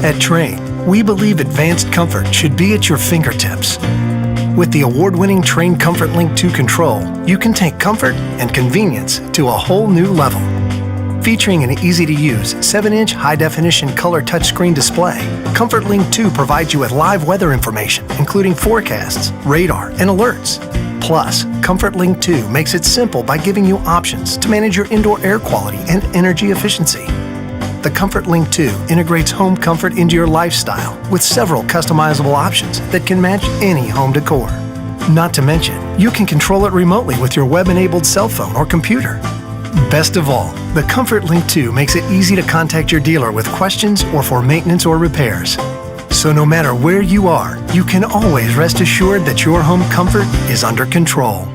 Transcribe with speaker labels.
Speaker 1: At Trane, we believe advanced comfort should be at your fingertips. With the award-winning Trane ComfortLink II control, you can take comfort and convenience to a whole new level. Featuring an easy-to-use 7-inch high-definition color touchscreen display, ComfortLink II provides you with live weather information, including forecasts, radar, and alerts. Plus, ComfortLink II makes it simple by giving you options to manage your indoor air quality and energy efficiency. The ComfortLink II integrates home comfort into your lifestyle with several customizable options that can match any home decor. Not to mention, you can control it remotely with your web-enabled cell phone or computer. Best of all, the ComfortLink II makes it easy to contact your dealer with questions or for maintenance or repairs. So no matter where you are, you can always rest assured that your home comfort is under control.